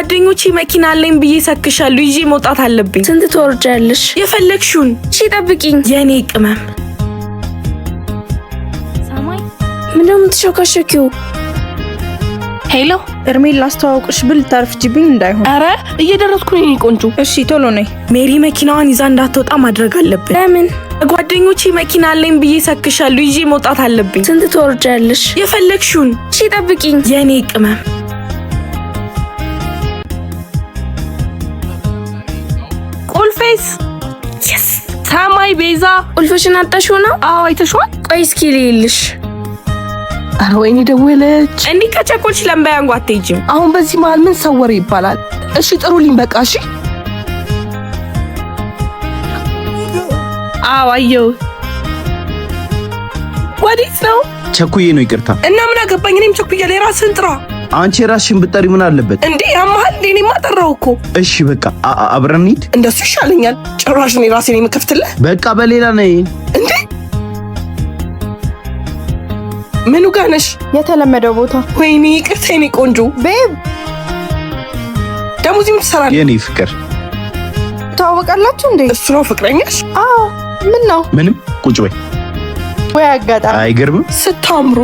ጓደኞቼ መኪና አለኝ ብዬ ሰክሻለሁ ይዤ መውጣት አለብኝ። ስንት ትወርጃለሽ? የፈለግሽውን። እሺ ጠብቂኝ የኔ ቅመም። ሰማይ ምን የምትሾካሾኪው? ሄሎ ኤርሜል ላስተዋውቅሽ ብል ታርፍጂብኝ እንዳይሆን። አረ እየደረስኩ ነኝ ቆንጆ። እሺ ቶሎ ነይ። ሜሪ መኪናዋን ይዛ እንዳትወጣ ማድረግ አለብን። ለምን? ጓደኞቼ መኪና አለኝ ብዬ ሰክሻለሁ ይዤ መውጣት አለብኝ። ስንት ትወርጃለሽ? የፈለግሽውን። እሺ ጠብቂኝ የኔ ቅመም። ቁልፌስ ሰማይ ቤዛ ቁልፍሽን አጣሽው ነው? አዎ አይተሽዋል። ቆይ እስኪ ልይልሽ። አረ ወይኔ ደወለች። እንዲህ ከቸኮልሽ ለምን ባያንጓ አትሄጂም? አሁን በዚህ መሀል ምን ሰወር ይባላል? እሺ ጥሩልኝ በቃ እሺ። አዎ አየሁ። ወዴት ነው? ቸኩዬ ነው ይቅርታ። እና ምን አገባኝ? እኔም ቸኩያለሁ። የራስህን ጥራ አንቺ ራስሽን ብትጠሪ ምን አለበት እንዴ? ያማል እንዴ? እኔማ ጠራሁ እኮ። እሺ በቃ አብረን እንሂድ። እንደሱ ይሻለኛል። ጭራሽ እኔ ራሴን የምከፍትልህ። በቃ በሌላ ነይ እንዴ? ምኑ ጋር ነሽ? የተለመደው ቦታ። ወይኔ ይቅርታ የኔ ቆንጆ። ቤብ ደሞዝ ምን ትሰራለህ? የኔ ፍቅር ታወቃላችሁ እንዴ? እሱ ነው ፍቅረኛሽ? አዎ። ምን ነው? ምንም ቁጭ በይ። ወይ አጋጣሚ። አይገርምም? ስታምሩ